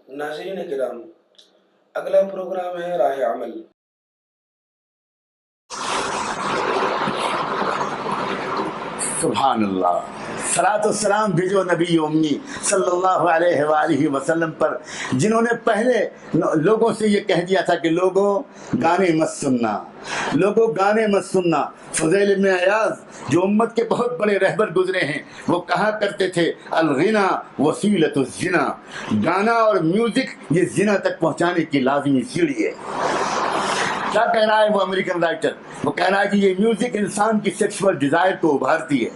ناظرین کرام، اگلا پروگرام ہے راہ عمل۔ سبحان اللہ، صلاۃ والسلام بھیجو نبی امی صلی اللہ علیہ وآلہ وسلم پر، جنہوں نے پہلے لوگوں سے یہ کہہ دیا تھا کہ لوگوں گانے مت سننا، لوگوں گانے مت سننا۔ فضیل ابن عیاض جو امت کے بہت بڑے رہبر گزرے ہیں، وہ کہا کرتے تھے الغنا وسیلۃ الزنا، گانا اور میوزک یہ زنا تک پہنچانے کی لازمی سیڑھی ہے۔ کیا کہہ رہا ہے وہ امریکن رائٹر؟ وہ کہہ رہا ہے کہ یہ میوزک انسان کی سیکسول ڈیزائر کو ابھارتی ہے۔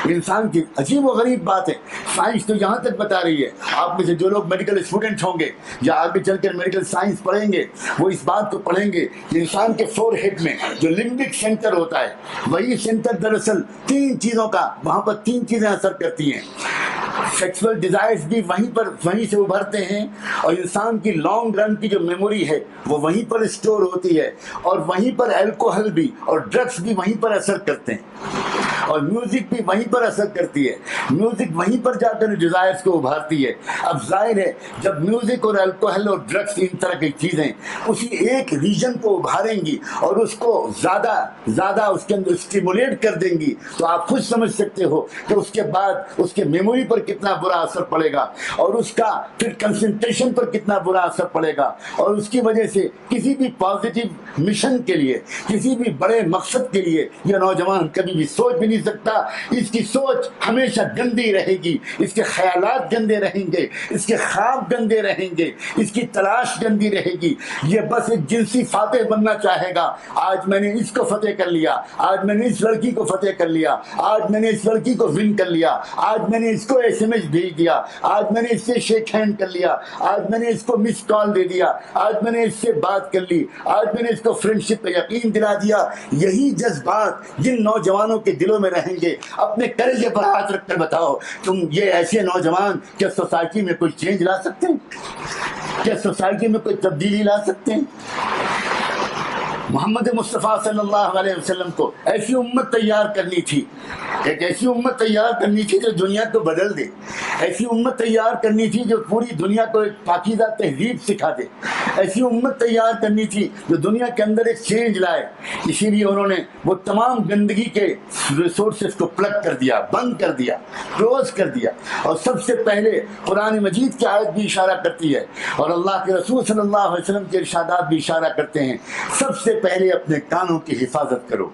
انسان کی عجیب و غریب بات ہے، سائنس تو یہاں تک بتا رہی ہے، آپ میں سے جو لوگ میڈیکل اسٹوڈنٹ ہوں گے یا آگے چل کر میڈیکل سائنس پڑھیں گے وہ اس بات کو پڑھیں گے کہ انسان کے فور ہیڈ میں جو لمبک سینٹر ہوتا ہے، وہی سینٹر دراصل تین چیزوں کا، وہاں پر تین چیزیں اثر کرتی ہیں۔ سیکسول ڈیزائرز بھی وہیں سے ابھرتے ہیں، اور انسان کی لانگ رن کی جو میموری ہے وہ وہیں پر اسٹور ہوتی ہے، اور وہیں پر الکوہل بھی اور ڈرگس بھی وہیں پر اثر کرتے ہیں، اور میوزک بھی وہیں پر اثر کرتی ہے۔ میوزک وہیں پر جا کر ڈیزائرز کو ابھارتی ہے۔ اب ظاہر ہے جب میوزک اور الکوہل اور ڈرگس ان طرح کی چیزیں اسی ایک ریجن کو ابھاریں گی اور اس کو زیادہ اس کے اندر اسٹیمولیٹ کر دیں گی، تو آپ خود سمجھ سکتے ہو کہ اس کے بعد اس کے میموری پر کتنا برا اثر پڑے گا، اور اس کا پھر کنسنٹریشن پر کتنا برا اثر پڑے گا، اور اس کی وجہ سے کسی بھی پازیٹیو مشن کے لیے، کسی بھی بڑے مقصد کے لیے یہ نوجوان کبھی بھی سوچ بھی نہیں سکتا۔ اس کی سوچ ہمیشہ گندی رہے گی، اس کے خیالات گندے رہیں گے، اس کے خواب گندے رہیں گے، اس کی تلاش گندی رہے گی۔ یہ بس ایک جنسی فاتح بننا چاہے گا، آج میں نے اس کو فتح کر لیا، آج میں نے اس لڑکی کو فتح کر لیا، آج میں نے اس لڑکی کو ون کر لیا، آج میں نے اس کو ایس ایم ایس بھیج دیا، آج میں نے اس سے شیک ہینڈ کر لیا، آج میں نے اس کو مس کال دے دیا، آج میں نے اس سے بات کر لی، آج میں نے اس کو فرینڈشپ پہ یقین دلا دیا۔ یہی جذبات جن نوجوانوں کے دلوں میں رہیں گے، اپنے کلیجے پر ہاتھ رکھ کر بتاؤ تم یہ ایسے نوجوان کیا سوسائٹی میں کوئی چینج لا سکتے ہیں؟ کیا سوسائٹی میں کوئی تبدیلی لا سکتے ہیں؟ محمد مصطفیٰ صلی اللہ علیہ وسلم کو ایسی امت تیار کرنی تھی، ایک ایسی امت تیار کرنی تھی جو دنیا کو بدل دے، ایسی امت تیار کرنی تھی جو پوری دنیا کو ایک پاکیزہ تہذیب سکھا دے، ایسی امت تیار کرنی تھی جو دنیا کے اندر ایک چینج لائے۔ اسی لیے انہوں نے وہ تمام گندگی کے ریسورسز کو پلگ کر دیا، بند کر دیا، کلوز کر دیا، اور سب سے پہلے قرآن مجید کی آیت بھی اشارہ کرتی ہے، اور اللہ کے رسول صلی اللہ علیہ وسلم کے ارشادات بھی اشارہ کرتے ہیں، سب سے پہلے اپنے کانوں کی حفاظت کرو۔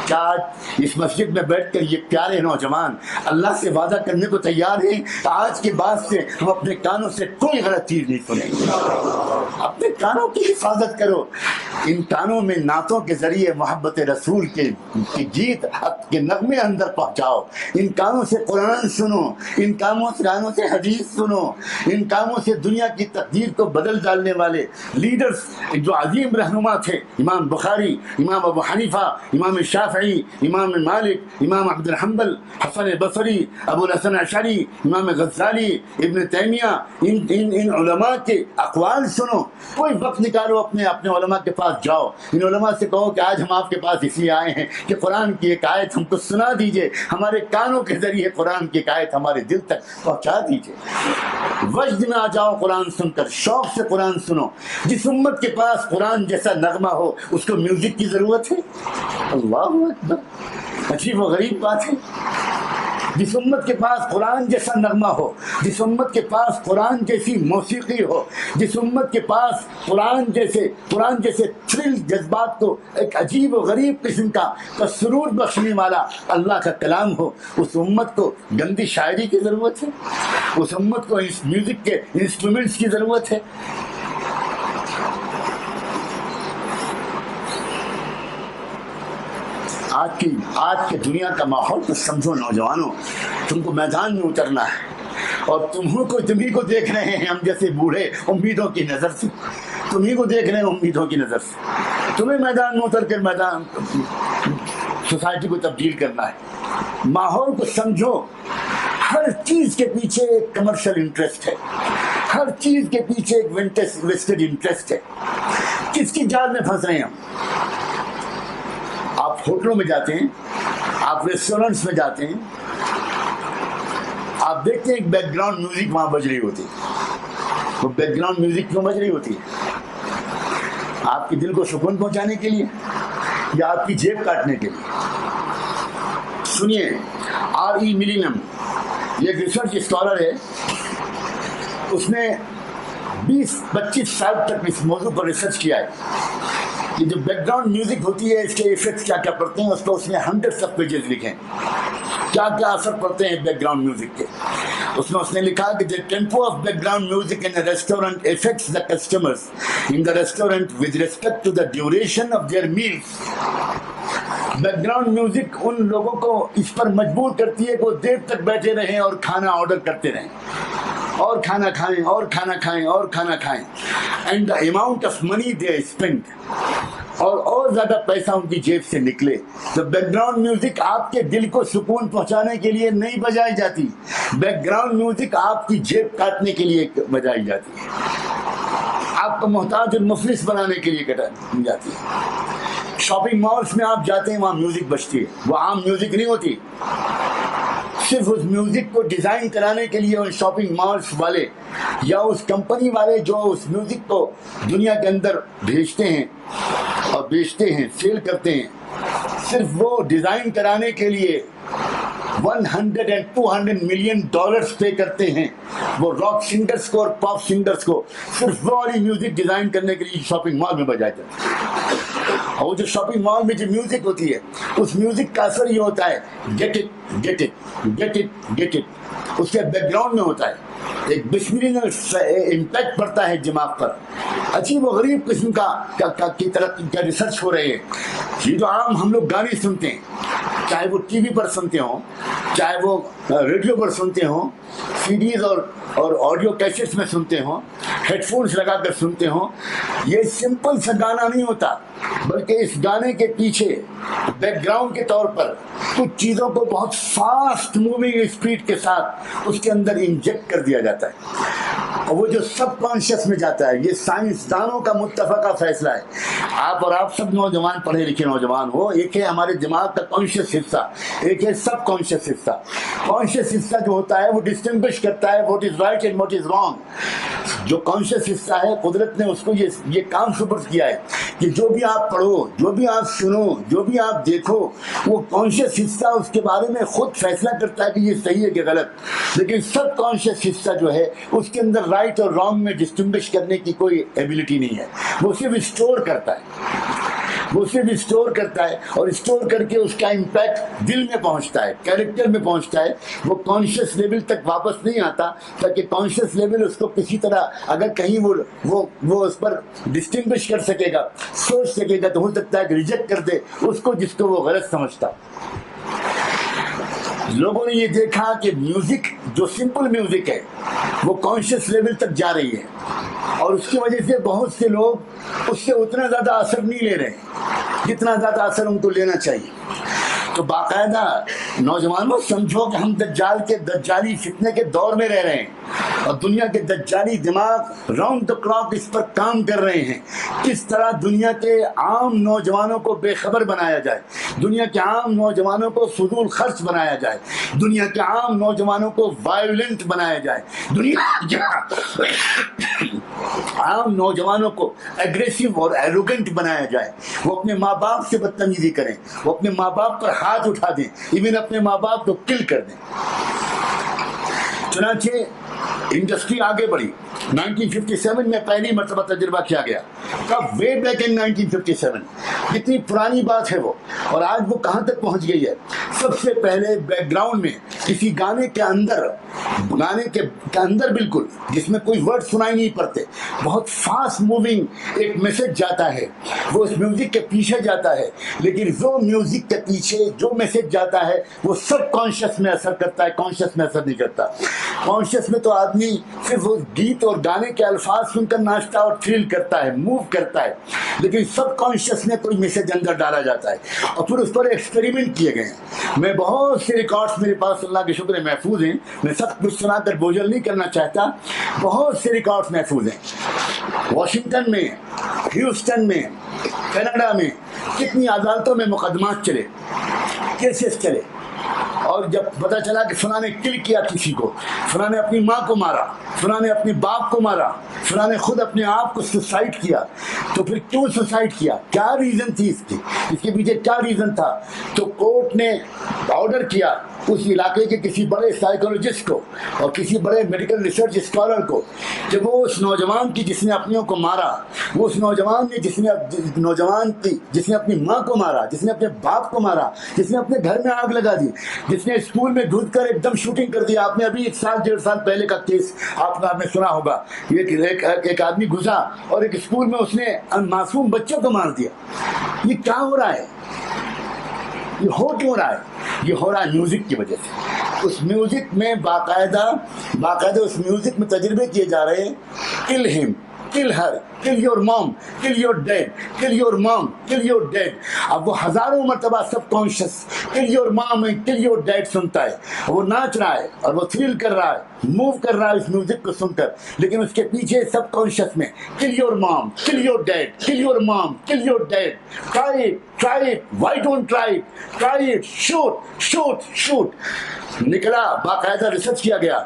کیا آج اس مسجد میں بیٹھ کر یہ پیارے نوجوان اللہ سے وعدہ کرنے کو تیار ہیں کہ آج کے بعد سے ہم اپنے کانوں سے کوئی غلط چیز نہیں سنیں گے؟ اپنے کانوں کی حفاظت کرو، ان کانوں میں نعتوں کے ذریعے محبت رسول کے گیت کے نغمے اندر پہنچاؤ، ان کانوں سے قرآن سنو، ان کانوں سے حدیث سنو، ان کانوں سے دنیا کی تقدیر کو بدل ڈالنے والے لیڈرز جو عظیم رہنما تھے، امام بخاری، امام ابو حنیفہ، امام شافعی، امام مالک، امام احمد بن حنبل، حسن بصری، ابو الحسن اشعری، امام غزالی، ابن تیمیہ، ان علماء کے اقوال سنو۔ کوئی وقت نکالو، اپنے علماء کے پاس جاؤ، ان علماء سے کہو کہ آج ہم آپ کے پاس اس لیے آئے ہیں کہ قرآن کی ایک آیت ہم کو سنا دیجئے، ہمارے کانوں کے ذریعے قرآن کی ایک آیت ہمارے دل تک پہنچا دیجئے۔ وجد میں آ جاؤ قرآن سن کر، شوق سے قرآن سنو۔ جس امت کے پاس قرآن جیسا نغمہ ہو اس کو میوزک کی ضرورت ہے؟ اللہ اکبر، عجیب و غریب بات ہے۔ جس امت کے پاس قرآن جیسا نغمہ ہو، جس امت کے پاس قرآن جیسی موسیقی ہو، جس امت کے پاس قرآن جیسے تھرل جذبات کو ایک عجیب و غریب قسم کا سرور بخشنے والا اللہ کا کلام ہو، اس امت کو گندی شاعری کی ضرورت ہے؟ اس امت کو اس میوزک کے انسٹرومنٹس کی ضرورت ہے؟ آج کے دنیا کا ماحول تو سمجھو نوجوانوں، تم کو میدان میں اترنا ہے، اور تمہیں کو دیکھ رہے ہیں ہم جیسے بوڑھے امیدوں کی نظر سے، تمہیں کو دیکھ رہے ہیں امیدوں کی نظر سے، تمہیں میدان میں اتر کر سوسائٹی کو تبدیل کرنا ہے۔ ماحول کو سمجھو، ہر چیز کے پیچھے ایک کمرشل انٹرسٹ ہے، ہر چیز کے پیچھے ایک ویسٹڈ انٹرسٹ ہے۔ کس کی جال میں پھنس رہے ہیں ہم؟ آپ ہوٹلوں میں جاتے ہیں، آپ ریسٹورنٹس میں جاتے ہیں، آپ دیکھتے ہیں ایک بیک گراؤنڈ میوزک وہاں بج رہی ہوتی ہے، وہ بیک گراؤنڈ میوزک کیوں بج رہی ہوتی ہے؟ آپ کے دل کو سکون پہنچانے کے لیے یا آپ کی جیب کاٹنے کے لیے؟ سنیے، R.E. ملینم یہ ایک ریسرچ اسکالر ہے، اس نے 20-25 سال تک اس موضوع پر ریسرچ کیا ہے کہ جو بیک گراؤنڈ میوزک ہوتی ہے اس کے ایفیکٹس کیا کیا پڑتے ہیں. اس نے ہنڈریڈس آف پیجز لکھے ہیں کیا کیا اثر پڑتے ہیں بیک گراؤنڈ میوزک کے. اس نے لکھا کہ the tempo of background music in a restaurant affects the customers in the restaurant with respect to the duration of their meals. Back ground music ان لوگوں کو اس پر مجبور کرتی ہے کہ وہ دیر تک بیٹھے رہیں اور کھانا آرڈر کرتے رہیں اور کھانا کھائیں اور کھانا کھائیں اور کھانا کھائیں. And the amount of money they spend, اور زیادہ پیسہ ان کی جیب سے نکلے. تو بیک گراؤنڈ میوزک آپ کے دل کو سکون پہنچانے کے لیے نہیں بجائی جاتی، بیک گراؤنڈ میوزک آپ کی جیب کاٹنے کے لیے بجائی جاتی ہے، آپ کو محتاج اور مفلس بنانے کے لیے جاتی ہے. شاپنگ مالس میں آپ جاتے ہیں، وہاں میوزک بجتی ہے، وہ عام میوزک نہیں ہوتی. صرف اس میوزک کو ڈیزائن کرانے کے لیے ان شاپنگ مالس والے یا اس کمپنی والے جو اس میوزک کو دنیا کے اندر بھیجتے ہیں اور بیچتے ہیں، سیل کرتے ہیں، صرف وہ ڈیزائن کرانے کے لیے 100 and 200 million ڈالرز پے کرتے ہیں وہ راک سنگرز کو اور پاپ سنگرز کو، صرف وہ والی میوزک ڈیزائن کرنے کے لیے شاپنگ مال میں بجایا جاتا ہے. اور وہ جو شاپنگ مال میں جو میوزک ہوتی ہے، اس میوزک کا اثر یہ ہوتا ہے get it get it get it get it. اس کے بیک گراؤنڈ میں ہوتا ہے ایک بسملینل امپیکٹ پڑتا ہے دماغ پر. عجیب و غریب قسم کی طرح کا ریسرچ ہو رہے ہیں. یہ جو عام ہم لوگ گانے سنتے ہیں، چاہے وہ ٹی وی پر سنتے ہوں، چاہے وہ ریڈیو پر سنتے ہوں، سی ڈیز اور آڈیو کیسٹس میں سنتے ہوں، ہیڈ فونس لگا کر سنتے ہوں، یہ سمپل سا گانا نہیں ہوتا، بلکہ اس گانے کے پیچھے بیک گراؤنڈ کے طور پر کچھ چیزوں کو بہت فاسٹ موونگ اسپیڈ کے ساتھ اس کے اندر انجیکٹ کر دیا جاتا ہے، اور وہ جو سب کانشیس میں جاتا ہے. یہ سائنسدانوں کا متفقہ فیصلہ ہے. آپ سب نوجوان، پڑھے لکھے نوجوان ہو، ایک ہے ہمارے دماغ کا کانشیس حصہ، ایک ہے سب کانشیس حصہ. کانشیس حصہ جو ہوتا ہے وہ ڈسٹنگوش کرتا ہے what is right and what is wrong. جو کانشیس حصہ ہے، قدرت نے اس کو یہ کام سپرد کیا ہے کہ جو بھی آپ پڑھو، جو بھی آپ سنو، جو بھی آپ دیکھو، وہ کانشیس حصہ اس کے بارے میں خود فیصلہ کرتا ہے کہ یہ صحیح ہے کہ غلط. لیکن سب کانشیس حصہ جو ہے اس کے اندر رائٹ اور رانگ میں ڈسٹنگوش کرنے کی کوئی ایبلٹی نہیں ہے. وہ صرف اسٹور کرتا ہے، اور اسٹور کر کے اس کا امپیکٹ دل میں پہنچتا ہے، کیریکٹر میں پہنچتا ہے. وہ کانشیس لیول تک واپس نہیں آتا، تاکہ کانشیس لیول اس کو کسی طرح اگر کہیں وہ اس پر ڈسٹنگوش کر سکے گا، سوچ سکے گا، تو ہو سکتا ہے کہ ریجیکٹ کر دے اس کو جس کو وہ غلط سمجھتا. لوگوں نے یہ دیکھا کہ میوزک جو سمپل میوزک ہے وہ کانشیس لیول تک جا رہی ہے، اور اس کی وجہ سے بہت سے لوگ اس سے اتنا زیادہ اثر نہیں لے رہے جتنا زیادہ اثر ان کو لینا چاہیے. تو باقاعدہ نوجوانوں سمجھو کہ ہم دجالی فتنے کے دور میں رہ رہے ہیں، اور دنیا کے دجالی دماغ راؤنڈ دا کلاک اس پر کام کر رہے ہیں. کس طرح دنیا کے عام نوجوانوں کو بے خبر بنایا جائے، دنیا کے عام نوجوانوں کو فضول خرچ بنایا جائے، دنیا کے عام نوجوانوں کو وائلنٹ بنایا جائے، دنیا کے عام نوجوانوں کو ایگریسو اور ایروگنٹ بنایا جائے. وہ اپنے ماں باپ سے بدتمیزی کریں، وہ اپنے ماں باپ پر ہاتھ اٹھا دیں، ایون اپنے ماں باپ کو کل کر دیں. چنانچہ انڈسٹری آگے بڑھی. 1957 میں پہلی مرتبہ تجربہ کیا گیا. کب؟ Way back in 1957. کتنی پرانی بات ہے وہ، اور آج وہ کہاں تک پہنچ گئی ہے. سب سے پہلے بیک گراؤنڈ میں کسی گانے کے اندر بالکل جس میں کوئی ورڈ سنائی نہیں پڑتے، بہت فاسٹ موونگ ایک میسج جاتا ہے، وہ اس میوزک کے پیچھے جاتا ہے. لیکن وہ میوزک کے پیچھے جو میسج جاتا ہے وہ سب کانشیس میں اثر کرتا ہے، کانشیس میں اثر نہیں کرتا. کانشیس میں تو آدمی صرف وہ گیت اور گانے کے الفاظ سن کر ناچتا اور تھرل کرتا ہے، موو کرتا ہے. لیکن سب کانشیس میں کوئی میسج اندر ڈالا جاتا ہے، اور پھر اس پر ایکسپیریمنٹ کیے گئے ہیں. میں بہت سے ریکارڈز میرے پاس اللہ کے شکر محفوظ ہیں، میں سب کچھ سنا کر بوجھل نہیں کرنا چاہتا. بہت سے ریکارڈز محفوظ ہیں. واشنگٹن میں، ہیوسٹن میں، کینیڈا میں کتنی عدالتوں میں مقدمات چلے، کیسز چلے، اور جب پتہ چلا کہ فلاں نے کل کیا کسی کو، فلاں نے اپنی ماں کو مارا، فلاں نے اپنے باپ کو مارا، فلاں نے خود اپنے آپ کو سوسائڈ کیا، تو پھر کیوں سوسائڈ کیا؟ کیا ریزن تھی اس کے پیچھے کیا ریزن تھا؟ تو کورٹ نے آرڈر کیا اس علاقے کے کسی بڑے سائیکولوجسٹ کو اور کسی بڑے میڈیکل ریسرچ اسکالر کو کہ وہ اس نوجوان کی جس نے اپنیوں کو مارا، وہ اس نوجوان نے جس نے اپنی ماں کو مارا، جس نے اپنے باپ کو مارا، جس نے اپنے گھر میں آگ لگا دی، جس نے اسکول میں گھس کر ایک دم شوٹنگ کر دیا. آپ نے ابھی 1-1.5 سال پہلے کا کیس آپ نے سنا ہوگا. ایک آدمی گھسا اور ایک اسکول میں اس نے معصوم بچوں کو مار دیا. یہ کیا ہو رہا ہے؟ یہ ہو کیوں رہا ہے؟ یہ ہو رہا ہے میوزک کی وجہ سے. اس میوزک میں باقاعدہ اس میوزک میں تجربے کیے جا رہے ہیں. kill him, kill her, kill your mom, kill your dad, kill your mom, kill your dad. اب وہ ہزاروں مرتبہ سب conscious kill your mom and kill your dad سنتا ہے. وہ ناچ رہا ہے اور وہ تھرل کر رہا ہے، موو کر رہا ہے اس میوزک کو سن کر، لیکن اس کے پیچھے سب کانشیس میں kill your mom, kill your dad, kill your mom, kill your dad. Try it, why don't try it? Try it, shoot. نکلا، باقاعدہ ریسرچ کیا گیا،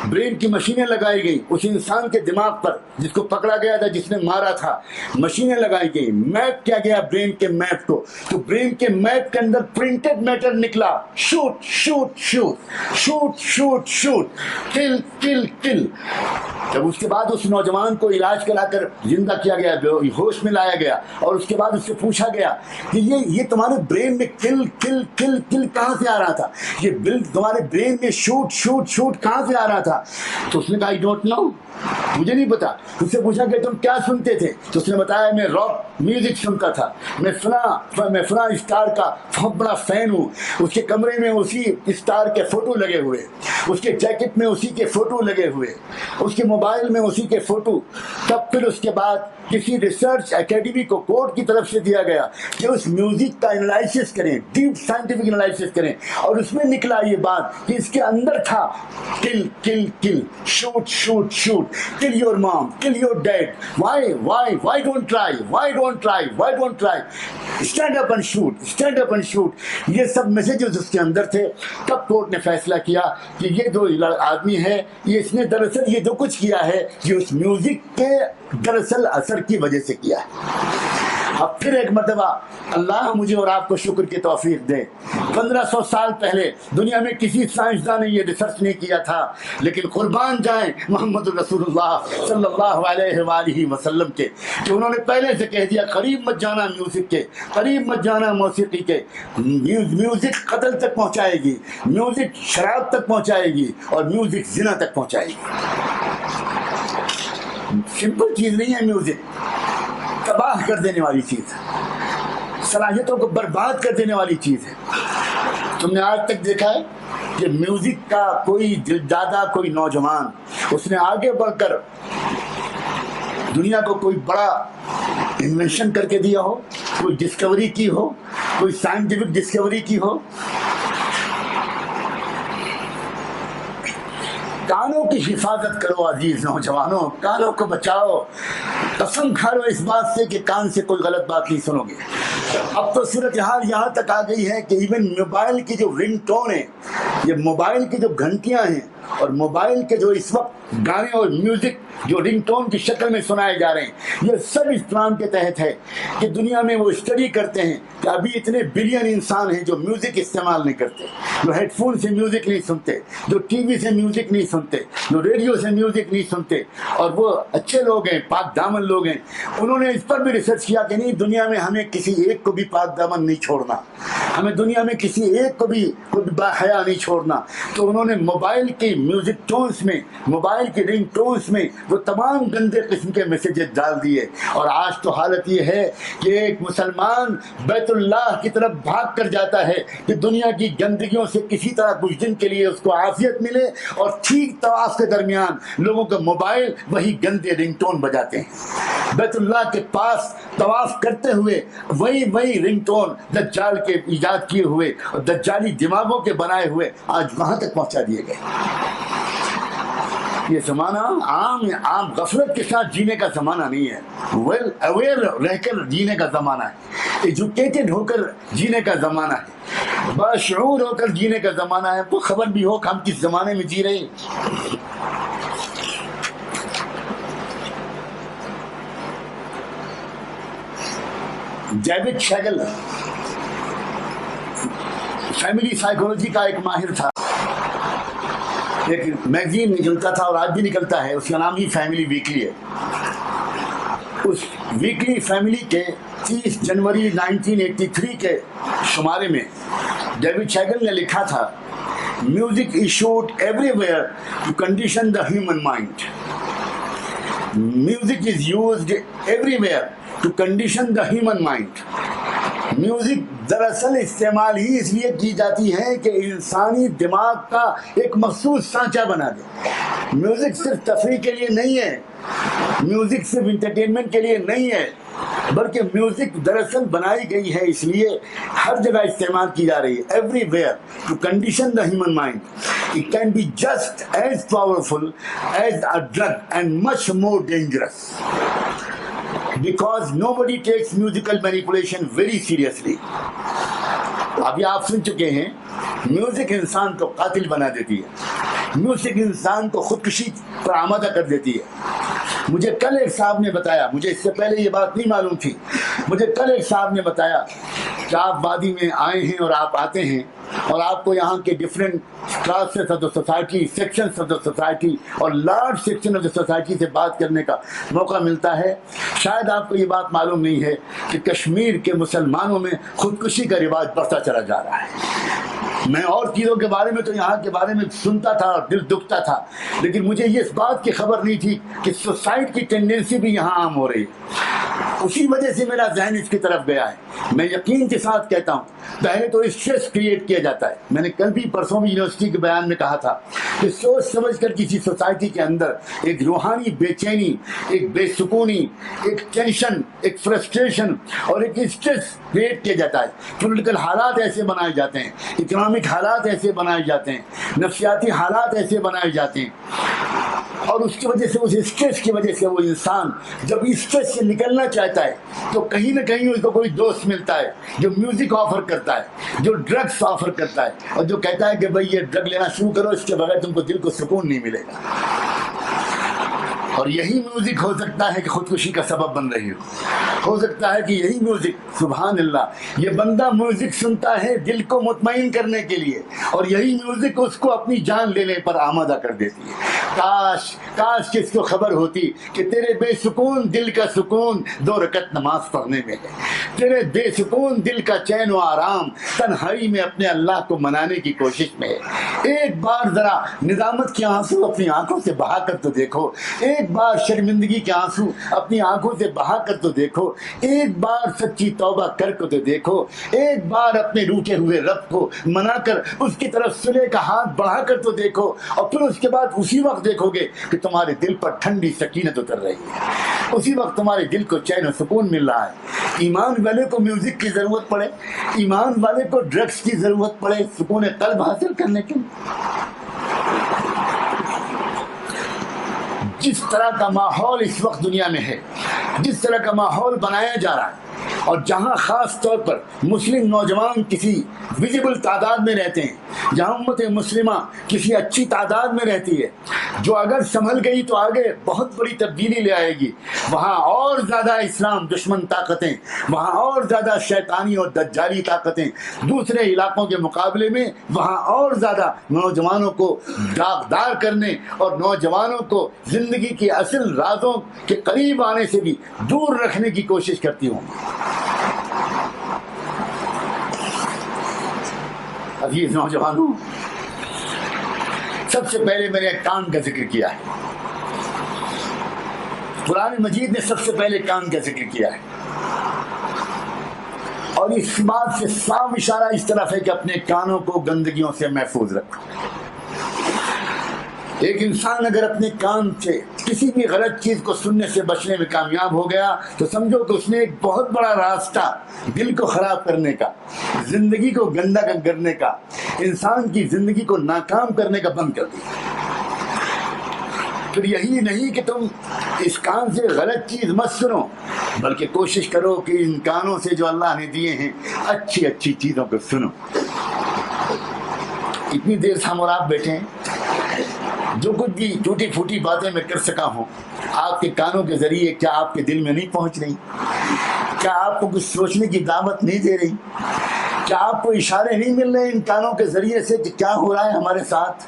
برین کی مشینیں لگائی گئی اس انسان کے دماغ پر جس کو پکڑا گیا تھا، جس نے مارا تھا. مشینیں لگائی گئی، میپ کیا گیا برین کے میپ کو، تو برین کے میپ کے اندر پرنٹڈ میٹر نکلا. شوٹ کل. جب اس کے بعد اس نوجوان کو علاج کرا کر زندہ کیا گیا، ہوش میں لایا گیا، اور اس کے بعد اس سے پوچھا گیا کہ یہ تمہارے برین میں کل کہاں سے آ رہا تھا؟ یہ بل تمہارے برین میں شوٹ کہاں سے آ رہا تھا؟ تو اس نے کہا I don't know، مجھے نہیں پتا. اس سے پوچھا کہ تم کیا سنتے تھے؟ تو اس نے بتایا میں راک میوزک سنتا تھا، میں فلاں اسٹار کا بہت بڑا فین ہوں. اس کے کمرے میں اسی اسٹار کے فوٹو لگے ہوئے، اس کے جیکٹ میں اسی کے فوٹو لگے ہوئے، اس کے موبائل میں اسی کے فوٹو. تب پھر اس کے بعد کسی ریسرچ اکیڈمی کو کورٹ کی طرف سے دیا گیا کہ اس میوزک کا انالائسس کریں، ڈیپ سائنٹیفک انالائسس کریں، اور اس میں نکلا یہ بات کہ اس کے اندر تھا کل shoot kill your mom, kill your dad. Why don't try? Stand up and shoot. یہ سب میسیجز اس کے اندر تھے. تب کورٹ نے فیصلہ کیا کہ یہ جو آدمی ہے، اس نے دراصل یہ جو کچھ کیا ہے یہ اس میوزک کے دراصل اثر کی وجہ سے کیا ہے. اب پھر ایک مرتبہ اللہ مجھے اور آپ کو شکر کی توفیق دے. 1500 سال پہلے دنیا میں کسی سائنسدان نے یہ ریسرچ نہیں کیا تھا، لیکن قربان جائیں محمد رسول اللہ صلی اللہ علیہ وآلہ وسلم کے کہ انہوں نے پہلے سے کہہ دیا قریب مت جانا میوزک کے، قریب مت جانا موسیقی کے. میوزک قتل تک پہنچائے گی، میوزک شراب تک پہنچائے گی، اور میوزک زنا تک پہنچائے گی. سمپل چیز نہیں ہے میوزک، تباہ کر دینے والی چیز ہے، صلاحیتوں کو برباد کر دینے والی چیز ہے. تم نے آج تک دیکھا ہے کہ میوزک کا کوئی دلدادہ، کوئی نوجوان اس نے آگے بڑھ کر دنیا کو کوئی بڑا انوینشن کر کے دیا ہو، کوئی ڈسکوری کی ہو، کوئی سائنٹیفک ڈسکوری کی ہو؟ کانوں کی حفاظت کرو عزیز نوجوانوں، کانوں کو بچاؤ. قسم کھا لو اس بات سے کہ کان سے کوئی غلط بات نہیں سنو گے. اب تو صورتحال یہاں تک آ گئی ہے کہ ایون موبائل کی جو رنگ ٹون ہے، یہ موبائل کی جو گھنٹیاں ہیں، اور موبائل کے جو اس وقت گانے اور میوزک جو رنگ ٹون کی شکل میں سنائے جا رہے ہیں، یہ سب اس پلان کے تحت ہے کہ دنیا میں وہ اسٹڈی کرتے ہیں کہ ابھی اتنے بلین انسان ہیں جو میوزک استعمال نہیں کرتے، جو ہیڈ فون سے میوزک نہیں سنتے، جو ٹی وی سے میوزک نہیں سنتے، جو ریڈیو سے میوزک نہیں سنتے، اور وہ اچھے لوگ ہیں، پاک دامن لوگ ہیں. انہوں نے اس پر بھی ریسرچ کیا کہ نہیں، دنیا میں ہمیں کسی ایک کو بھی پاک دامن نہیں چھوڑنا، ہمیں دنیا میں کسی ایک کو بھی با حیا نہیں چھوڑنا. تو انہوں نے موبائل کی میوزک ٹونز میں، موبائل کی رنگ ٹونز میں وہ تمام گندے قسم کے میسیجز ڈال دیے. اور آج تو حالت یہ ہے کہ ایک مسلمان بیت اللہ کی طرف بھاگ کر جاتا ہے کہ دنیا کی گندگیوں سے کسی طرح کچھ دن کے لیے اس کو عافیت ملے، اور ٹھیک طواف کے درمیان لوگوں کا موبائل وہی گندے رنگ ٹون بجاتے ہیں. بیت اللہ کے پاس طواف کرتے ہوئے وہی رنگ ٹون دجال کے ایجاد کیے ہوئے اور دجالی دماغوں کے بنائے ہوئے آج وہاں تک پہنچا دیے گئے. یہ زمانہ عام غفلت کے ساتھ جینے کا زمانہ نہیں ہے، ویل اویئر رہ کر جینے کا زمانہ ہے، ایجوکیٹڈ ہو کر جینے کا زمانہ ہے. باشعور ہو کر جینے کا زمانہ ہے، تو خبر بھی ہو کہ ہم کس زمانے میں جی رہے ہیں۔ ڈیوڈ شیگل فیملی سائیکولوجی کا ایک ماہر تھا، ایک میگزین نکلتا تھا اور آج بھی نکلتا ہے، اس کا نام ہی فیملی ویکلی ہے۔ اس ویکلی فیملی کے 30 جنوری 1983 کے شمارے میں ڈیوڈ شیگل نے لکھا تھا، music is used everywhere to condition the human mind. Music is used everywhere to condition the human mind. Music دراصل استعمال ہی اس لیے کی جاتی ہے کہ انسانی دماغ کا ایک مخصوص سانچہ بنا دے۔ میوزک صرف تفریح کے لیے نہیں ہے، میوزک صرف انٹرٹینمنٹ کے لیے نہیں ہے، بلکہ میوزک دراصل بنائی گئی ہے اس لیے ہر جگہ استعمال کی جا رہی ہے، everywhere to condition the human mind. It can be just as powerful as a drug and much more dangerous, because nobody takes musical manipulation very seriously۔ ابھی آپ سن چکے ہیں، میوزک انسان کو قاتل بنا دیتی ہے، میوزک انسان کو خودکشی پر آمادہ کر دیتی ہے۔ مجھے کل ایک صاحب نے بتایا، مجھے اس سے پہلے یہ بات نہیں معلوم تھی، مجھے کل ایک صاحب نے بتایا کہ آپ وادی میں آئے ہیں اور آپ آتے ہیں اور آپ کو یہاں کے different classes of the society, sections of the society اور large section of the society سے بات کرنے کا موقع ملتا ہے۔ شاید آپ کو یہ بات معلوم نہیں ہے کہ کشمیر کے مسلمانوں میں خودکشی کا رواج بڑھتا چلا جا رہا ہے۔ میں اور چیزوں کے بارے میں تو یہاں کے بارے میں سنتا تھا اور دل دکھتا تھا، لیکن مجھے اس بات کی خبر نہیں تھی کہ سوسائٹ کی ٹینڈنسی بھی یہاں عام ہو رہی ہے۔ اسی وجہ سے میرا ذہن اس کی طرف گیا ہے۔ میں یقین کے ساتھ کہتا ہوں، پہلے تو اسٹریس کریٹ کیا جاتا ہے۔ میں نے کل بھی پرسوں بھی یونیورسٹی کے بیان میں کہا تھا کہ سوچ سمجھ کر کسی سوسائٹی کے اندر ایک روحانی بے چینی، ایک بے سکونی، ایک ٹینشن، ایک فرسٹریشن اور ایک اسٹریس کریٹ کیا جاتا ہے۔ پولیٹیکل حالات ایسے بنائے جاتے ہیں، اکنامک حالات ایسے بنائے جاتے ہیں، نفسیاتی حالات ایسے بنائے جاتے ہیں، اور اس کی وجہ سے، اس اسٹریس کی وجہ سے وہ انسان جب اسٹریس سے نکلنا چاہتا ہے تو کہیں نہ کہیں اس کو کوئی دوست ملتا ہے جو میوزک آفر کرتا ہے، جو ڈرگس آفر کرتا ہے، اور جو کہتا ہے کہ بھئی یہ ڈرگ لینا شروع کرو، اس کے بغیر تم کو دل کو سکون نہیں ملے گا۔ اور یہی میوزک ہو سکتا ہے کہ خودکشی کا سبب بن رہی ہو سکتا ہے کہ یہی میوزک، سبحان اللہ، یہ بندہ میوزک سنتا ہے دل کو مطمئن کرنے کے لیے، اور یہی میوزک اس کو اپنی جان لینے پر آمادہ کر دیتی ہے۔ کاش کس کو خبر ہوتی کہ تیرے بے سکون دل کا سکون 2 رکعت نماز پڑھنے میں ہے، تیرے بے سکون دل کا چین و آرام تنہائی میں اپنے اللہ کو منانے کی کوشش میں ہے۔ ایک بار ذرا ندامت کے آنسو اپنی آنکھوں سے بہا کر تو دیکھو، ایک بار شرمندگی کے آنسو اپنی آنکھوں سے بہا کر تو دیکھو، ایک بار سچی توبہ کر کے تو دیکھو، ایک بار اپنے روٹے ہوئے رب کو منا کر اس کی طرف صلح کا ہاتھ بڑھا کر تو دیکھو، اور پھر اس کے بعد اسی وقت دیکھو گے کہ تمہارے دل پر ٹھنڈی سکینت اتر رہی ہے، اسی وقت تمہارے دل کو چین و سکون مل رہا ہے۔ ایمان والے کو میوزک کی ضرورت پڑے، ایمان والے کو ڈرگس کی ضرورت پڑے سکون قلب حاصل کرنے کے لیے۔ جس طرح کا ماحول اس وقت دنیا میں ہے، جس طرح کا ماحول بنایا جا رہا ہے، اور جہاں خاص طور پر مسلم نوجوان کسی ویزیبل تعداد میں رہتے ہیں، جہاں امت مسلمہ کسی اچھی تعداد میں رہتی ہے، جو اگر سنبھل گئی تو آگے بہت بڑی تبدیلی لے آئے گی، وہاں اور زیادہ اسلام دشمن طاقتیں، وہاں اور زیادہ شیطانی اور دجالی طاقتیں دوسرے علاقوں کے مقابلے میں، وہاں اور زیادہ نوجوانوں کو داغدار کرنے اور نوجوانوں کو زندگی کے اصل رازوں کے قریب آنے سے بھی دور رکھنے کی کوشش کرتی ہوں۔ عزیز نوجوانوں، سب سے پہلے میں نے کان کا ذکر کیا ہے، قرآن مجید نے سب سے پہلے کان کا ذکر کیا ہے، اور اس بات سے صاف اشارہ اس طرف ہے کہ اپنے کانوں کو گندگیوں سے محفوظ رکھو۔ ایک انسان اگر اپنے کان سے کسی بھی غلط چیز کو سننے سے بچنے میں کامیاب ہو گیا تو سمجھو کہ اس نے ایک بہت بڑا راستہ دل کو خراب کرنے کا، زندگی کو گندا کرنے کا، انسان کی زندگی کو ناکام کرنے کا بند کر دیا۔ پھر یہی نہیں کہ تم اس کان سے غلط چیز مت سنو، بلکہ کوشش کرو کہ ان کانوں سے جو اللہ نے دیے ہیں اچھی اچھی چیزوں کو سنو۔ اتنی دیر سے ہم اور آپ بیٹھے ہیں، جو کچھ بھی ٹوٹی پھوٹی باتیں میں کر سکا ہوں آپ کے کانوں کے ذریعے، کیا آپ کے دل میں نہیں پہنچ رہی؟ کیا آپ کو کچھ سوچنے کی دعوت نہیں دے رہی؟ کیا آپ کو اشارے نہیں مل رہے ان کانوں کے ذریعے سے کہ کیا ہو رہا ہے ہمارے ساتھ؟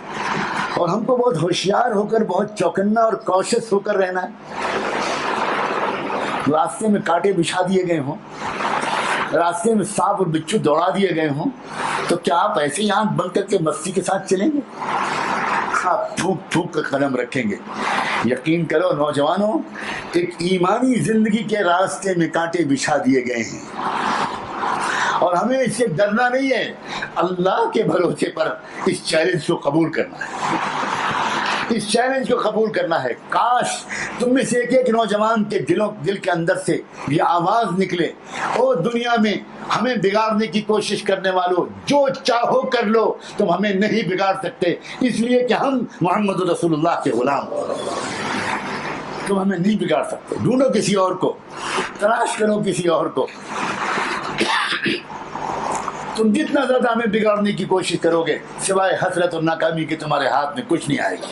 اور ہم کو بہت ہوشیار ہو کر، بہت چوکنا اور کوشش ہو کر رہنا ہے۔ راستے میں کانٹے بچھا دیے گئے ہوں، راستے میں سانپ اور بچھو دوڑا دیے گئے ہوں، تو کیا آپ ایسے ہی آنکھ بند کر کے مستی کے ساتھ چلیں گے؟ آپ ٹھوک ٹھوک کر قدم رکھیں گے۔ یقین کرو نوجوانوں، ایک ایمانی زندگی کے راستے میں کانٹے بچھا دیے گئے ہیں، اور ہمیں اس سے ڈرنا نہیں ہے، اللہ کے بھروسے پر اس چیلنج کو قبول کرنا ہے، اس چیلنج کو قبول کرنا ہے۔ کاش تم میں سے ایک ایک نوجوان کے دل کے اندر سے یہ آواز نکلے، او دنیا میں ہمیں بگاڑنے کی کوشش کرنے والوں، جو چاہو کر لو، تم ہمیں نہیں بگاڑ سکتے، اس لیے کہ ہم محمد رسول اللہ کے غلام، تم ہمیں نہیں بگاڑ سکتے۔ ڈھونڈو کسی اور کو، تلاش کرو کسی اور کو، تم جتنا زیادہ ہمیں بگاڑنے کی کوشش کرو گے، سوائے حسرت اور ناکامی کے تمہارے ہاتھ میں کچھ نہیں آئے گا۔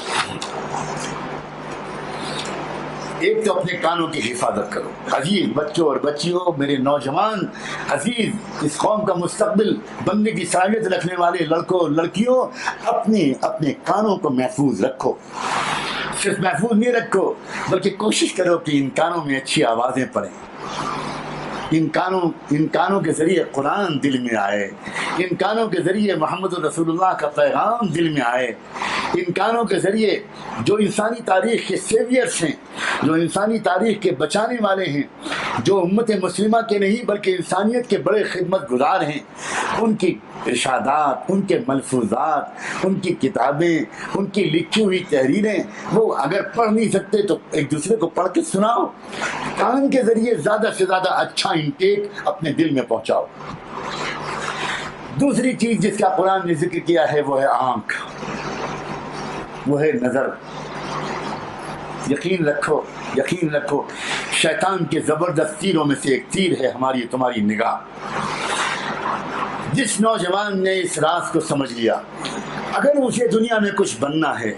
ایک تو اپنے کانوں کی حفاظت کرو۔ عزیز بچوں اور بچیوں، میرے نوجوان عزیز، اس قوم کا مستقبل بننے کی صلاحیت رکھنے والے لڑکوں اور لڑکیوں، اپنے کانوں کو محفوظ رکھو۔ صرف محفوظ نہیں رکھو، بلکہ کوشش کرو کہ ان کانوں میں اچھی آوازیں پڑیں، ان کانوں کے ذریعے قرآن دل میں آئے، ان کانوں کے ذریعے محمد رسول اللہ کا پیغام دل میں آئے، ان کانوں کے ذریعے جو انسانی تاریخ کے سیویئرس ہیں، جو انسانی تاریخ کے بچانے والے ہیں، جو امت مسلمہ کے نہیں بلکہ انسانیت کے بڑے خدمت گزار ہیں، ان کی ارشادات، ان کے ملفوظات، ان کی کتابیں، ان کی لکھی ہوئی تحریریں، وہ اگر پڑھ نہیں سکتے تو ایک دوسرے کو پڑھ کے سناؤ۔ کان کے ذریعے زیادہ سے زیادہ اچھا انٹیک اپنے دل میں پہنچاؤ۔ دوسری چیز جس کا قرآن نے ذکر کیا ہے وہ ہے آنکھ، وہ ہے نظر۔ یقین رکھو شیطان کے زبردست تیروں میں سے ایک تیر ہے ہماری تمہاری نگاہ۔ جس نوجوان نے اس راز کو سمجھ لیا، اگر اسے دنیا میں کچھ بننا ہے،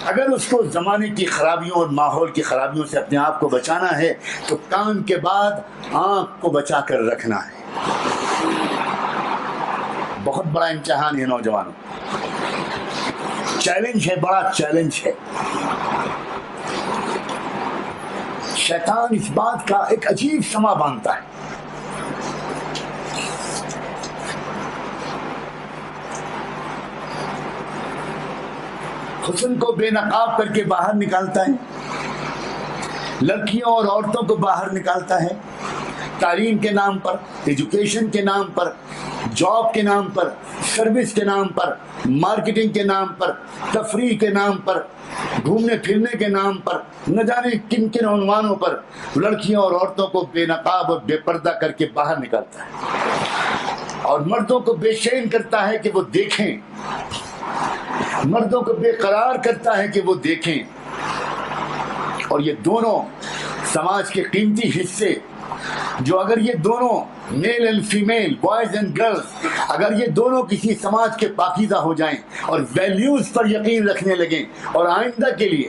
اگر اس کو زمانے کی خرابیوں اور ماحول کی خرابیوں سے اپنے آپ کو بچانا ہے، تو کان کے بعد آنکھ کو بچا کر رکھنا ہے۔ بہت بڑا امتحان ہے نوجوانوں، چیلنج ہے، بڑا چیلنج ہے۔ شیطان اس بات کا ایک عجیب سما باندھتا ہے، حسن کو بے نقاب کر کے باہر نکالتا ہے، لڑکیوں اور عورتوں کو باہر نکالتا ہے، تعلیم کے نام پر، ایجوکیشن کے نام پر، جاب کے نام پر، سروس کے نام پر، مارکیٹنگ کے نام پر، تفریح کے نام پر، گھومنے پھرنے کے نام پر، نہ جانے کن کن عنوانوں پر لڑکیوں اور عورتوں کو بے نقاب اور بے پردہ کر کے باہر نکالتا ہے، اور مردوں کو بے چین کرتا ہے کہ وہ دیکھیں، مردوں کو بے قرار کرتا ہے کہ وہ دیکھیں۔ اور یہ دونوں سماج کے قیمتی حصے، جو اگر یہ دونوں male and female, boys and girls, اگر یہ دونوں کسی سماج کے پاکیزہ ہو جائیں اور ویلیوز پر یقین رکھنے لگیں، اور آئندہ کے لیے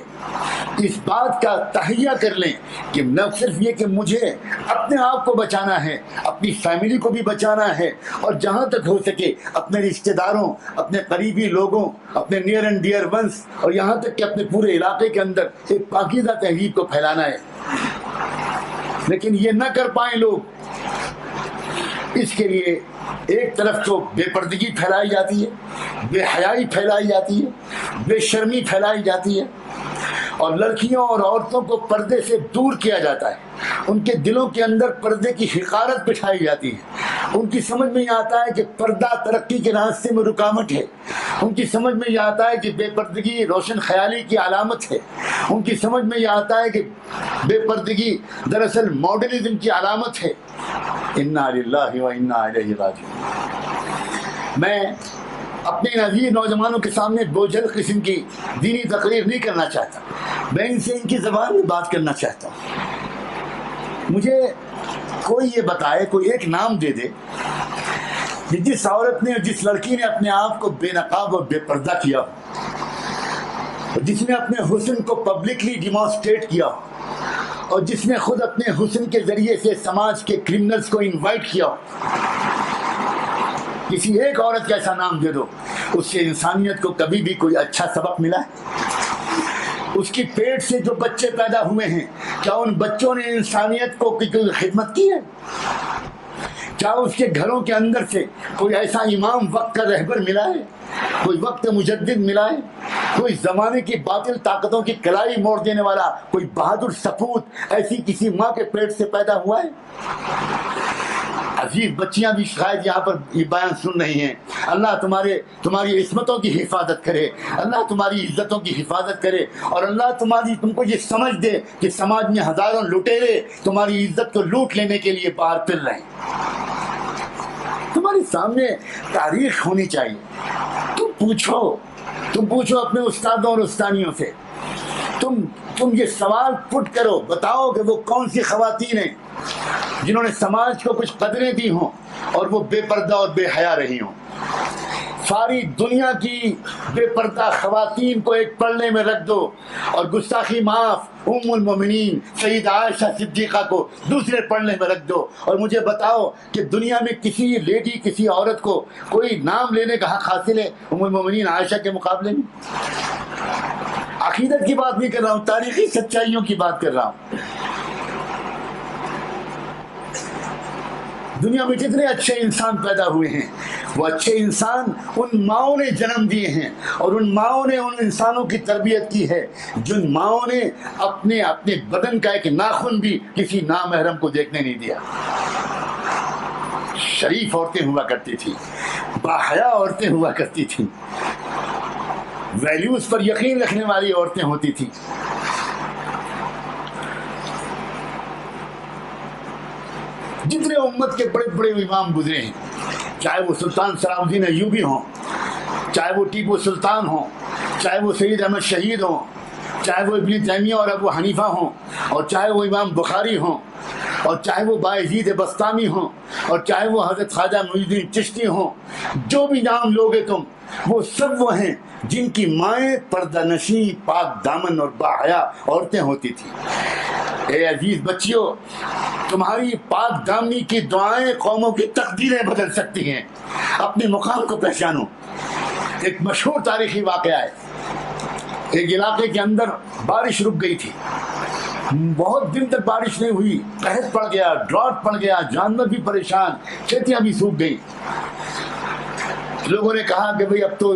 اس بات کا تہیہ کر لیں کہ نہ صرف یہ کہ مجھے اپنے آپ کو بچانا ہے، اپنی فیملی کو بھی بچانا ہے، اور جہاں تک ہو سکے اپنے رشتہ داروں، اپنے قریبی لوگوں، اپنے نیئر اینڈ ڈیئر ونس، اور یہاں تک کہ اپنے پورے علاقے کے اندر ایک پاکیزہ تہذیب کو پھیلانا ہے، لیکن یہ نہ کر پائیں لوگ، اس کے لیے ایک طرف تو بے پردگی پھیلائی جاتی ہے، بے حیائی پھیلائی جاتی ہے، بے شرمی پھیلائی جاتی ہے، اور لڑکیوں اور عورتوں کو پردے سے دور کیا جاتا ہے، ان کے دلوں کے اندر پردے کی حقارت بٹھائی جاتی ہے، ان کی سمجھ میں یہ آتا ہے کہ پردہ ترقی کے راستے میں رکاوٹ ہے، ان کی سمجھ میں یہ آتا ہے کہ بے پردگی روشن خیالی کی علامت ہے، ان کی سمجھ میں یہ آتا ہے کہ بے پردگی دراصل ماڈرنزم کی علامت ہے۔ انا للہ و انا الیہ راجعون۔ میں اپنے عزیز نوجوانوں کے سامنے بوجھل قسم کی دینی تقریر نہیں کرنا چاہتا، میں ان سے ان کی زبان میں بات کرنا چاہتا ہوں۔ مجھے کوئی یہ بتائے، کوئی ایک نام دے دے کہ جس عورت نے، جس لڑکی نے اپنے آپ کو بے نقاب اور بے پردہ کیا ہو، جس نے اپنے حسن کو پبلکلی ڈیمانسٹریٹ کیا ہو، اور جس نے خود اپنے حسن کے ذریعے سے سماج کے کرمنلز کو انوائٹ کیا ہو، کسی ایک عورت کا ایسا نام دے دو، اس سے انسانیت کو کبھی بھی کوئی اچھا سبق ملا ہے؟ اس کی پیٹ سے جو بچے پیدا ہوئے ہیں، کیا ان بچوں نے انسانیت کو کوئی خدمت کی ہے؟ کیا اس کے گھروں کے اندر سے کوئی ایسا امام وقت کا رہبر ملا ہے، کوئی وقت مجدد ملا ہے، کوئی زمانے کی باطل طاقتوں کی کلائی موڑ دینے والا کوئی بہادر سپوت ایسی کسی ماں کے پیٹ سے پیدا ہوا ہے؟ عزیز بچیاں بھی شاید یہاں پر یہ بیان سن رہی ہیں، اللہ تمہاری عصمتوں کی حفاظت کرے، اللہ تمہاری عزتوں کی حفاظت کرے، اور اللہ تم کو یہ سمجھ دے کہ سماج میں ہزاروں لٹیرے تمہاری عزت کو لوٹ لینے کے لیے باہر پھر رہے ہیں۔ تمہارے سامنے تاریخ ہونی چاہیے، تم پوچھو اپنے استادوں اور استانیوں سے، تم یہ سوال پٹ کرو، بتاؤ کہ وہ کون سی خواتین ہیں جنہوں نے سماج کو کچھ قدریں دی ہوں اور وہ بے پردہ اور بے حیا رہی ہوں۔ ساری دنیا کی بے پردہ خواتین کو ایک پلڑے میں رکھ دو اور گستاخی معاف ام المومنین سیدہ عائشہ صدیقہ کو دوسرے پلڑے میں رکھ دو، اور مجھے بتاؤ کہ دنیا میں کسی لیڈی، کسی عورت کو کوئی نام لینے کا حق حاصل ہے ام المومنین عائشہ کے مقابلے میں؟ عقیدت کی بات نہیں کر رہا ہوں، تاریخی سچائیوں کی بات کر رہا ہوں۔ دنیا میں جتنے اچھے انسان پیدا ہوئے ہیں، وہ اچھے انسان ان ماؤں نے جنم دیے ہیں، اور ان ماؤں نے ان انسانوں کی تربیت کی ہے جن ماؤں نے اپنے بدن کا ایک ناخن بھی کسی نامحرم کو دیکھنے نہیں دیا۔ شریف عورتیں ہوا کرتی تھیں، باحیا عورتیں ہوا کرتی تھیں، ویلیوز پر یقین رکھنے والی عورتیں ہوتی تھیں۔ جتنے امت کے بڑے بڑے امام گزرے ہیں، چاہے وہ سلطان صلاح الدین ایوبی ہوں، چاہے وہ ٹیپو سلطان ہوں، چاہے وہ سید احمد شہید ہوں، چاہے وہ ابن تیمیہ اور ابو حنیفہ ہوں، اور چاہے وہ امام بخاری ہوں، اور چاہے وہ باعزید بستامی ہوں، اور چاہے وہ حضرت خواجہ معین الدین چشتی ہوں، جو بھی نام لوگے تم، وہ سب وہ ہیں جن کی مائیں پردہ نشیں، پاک دامن اور باحیا عورتیں ہوتی تھیں۔ اے عزیز بچیوں، تمہاری پاک دامنی کی دعائیں قوموں کی تقدیریں بدل سکتی ہیں۔ اپنے مقام کو پہچانو۔ ایک مشہور تاریخی واقعہ ہے، ایک علاقے کے اندر بارش رک گئی تھی، بہت دن تک بارش نہیں ہوئی، قحط پڑ گیا، ڈراٹ پڑ گیا، جانور بھی پریشان، کھیتیاں بھی سوکھ گئی۔ لوگوں نے کہا کہ بھئی اب تو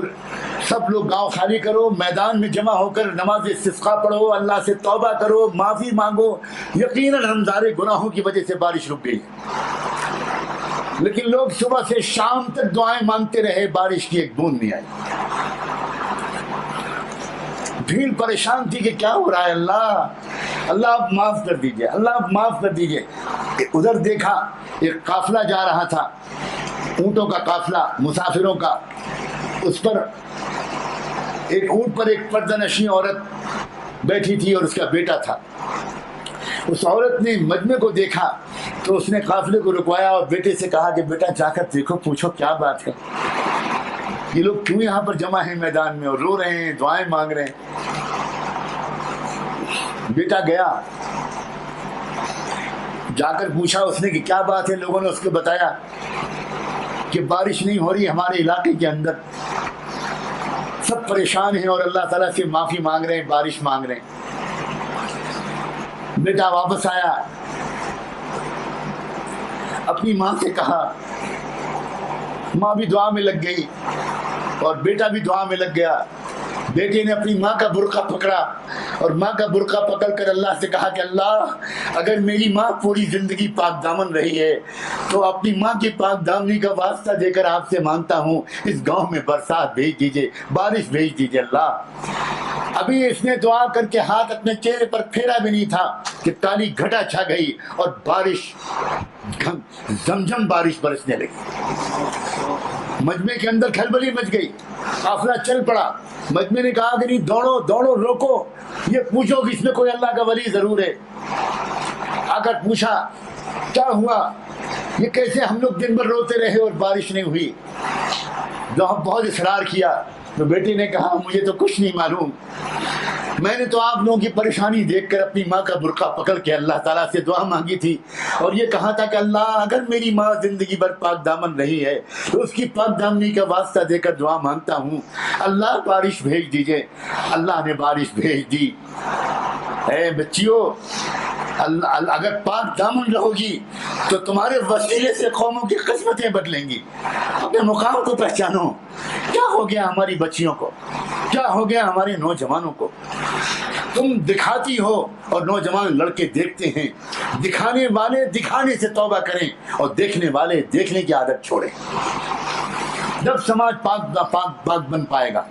سب لوگ گاؤں خالی کرو، میدان میں جمع ہو کر نماز استسقاء پڑھو، اللہ سے توبہ کرو، معافی مانگو۔ یقیناً ہم سارے گناہوں کی وجہ سے بارش رک گئی، لیکن لوگ صبح سے شام تک دعائیں مانگتے رہے، بارش کی ایک بوند نہیں آئی۔ بھیڑ پریشان تھی کہ کیا ہو رہا ہے، اللہ آپ معاف کر دیجئے، اللہ آپ معاف کر دیجئے۔ ادھر دیکھا ایک قافلہ جا رہا تھا، اونٹوں کا قافلہ، مسافروں کا، اس پر ایک اونٹ پر ایک پردہ نشیں عورت بیٹھی تھی اور اس کا بیٹا تھا۔ اس عورت نے مجمع کو دیکھا تو اس نے قافلے کو رکوایا اور بیٹے سے کہا کہ بیٹا جا کر دیکھو، پوچھو کیا بات ہے، یہ لوگ کیوں یہاں پر جمع ہیں میدان میں اور رو رہے ہیں، دعائیں مانگ رہے ہیں۔ بیٹا گیا، جا کر پوچھا اس نے کہ کیا بات ہے۔ لوگوں نے اس کو بتایا کہ بارش نہیں ہو رہی ہمارے علاقے کے اندر، سب پریشان ہیں اور اللہ تعالیٰ سے معافی مانگ رہے ہیں، بارش مانگ رہے ہیں۔ بیٹا واپس آیا، اپنی ماں سے کہا، ماں بھی دعا میں لگ گئی اور بیٹا بھی دعا میں لگ گیا۔ بیٹے نے اپنی ماں کا برقع پکڑا اور ماں کا برقع پکڑ کر اللہ سے کہا کہ اللہ، اگر میری ماں پوری زندگی پاک دامن رہی ہے تو اپنی ماں کی پاک دامنی کا واسطہ دے کر آپ سے مانگتا ہوں، اس گاؤں میں برسات بھیج دیجئے، بارش بھیج دیجئے اللہ۔ ابھی اس نے دعا کر کے ہاتھ اپنے چہرے پر پھیرا بھی نہیں تھا کہ کالی گھٹا چھا گئی اور بارش، زمزم بارش برسنے لگی۔ مجمع کے اندر کھلبلی مچ گئی، قافلہ چل پڑا۔ مجمع نے کہا کہ نہیں، دوڑو دوڑو، روکو، یہ پوچھو کہ اس میں کوئی اللہ کا ولی ضرور ہے۔ آ کر پوچھا کیا ہوا، یہ کیسے ہم لوگ دن بھر روتے رہے اور بارش نہیں ہوئی؟ جب ہم بہت اصرار کیا تو بیٹی نے کہا مجھے تو کچھ نہیں معلوم، میں نے تو آپ لوگوں کی پریشانی دیکھ کر اپنی ماں کا برقع پکڑ کے اللہ تعالیٰ سے دعا مانگی تھی اور یہ کہا تھا کہ اللہ اگر میری ماں زندگی بھر پاک دامن رہی ہے تو اس کی پاک دامنی کا واسطہ دے کر دعا مانگتا ہوں، اللہ بارش بھیج دیجئے۔ اللہ نے بارش بھیج دی۔ اے بچیوں، اگر پاک دامن رہو گی تو تمہارے وسیلے سے قوموں کی قسمتیں بدلیں گی۔ اپنے مقام کو پہچانو۔ کیا ہو گیا ہماری بچیوں کو؟ کیا ہو گیا ہمارے نوجوانوں کو؟ تم دکھاتی ہو اور نوجوان لڑکے دیکھتے ہیں۔ دکھانے والے دکھانے سے توبہ کریں اور دیکھنے والے دیکھنے کی عادت چھوڑیں۔ جب سماج پاک بن پائے گا،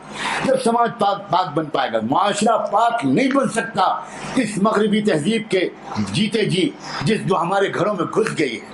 جب سماج پاک بن پائے گا، معاشرہ پاک نہیں بن سکتا اس مغربی تہذیب کے جیتے جی جو ہمارے گھروں میں گھس گئی ہے۔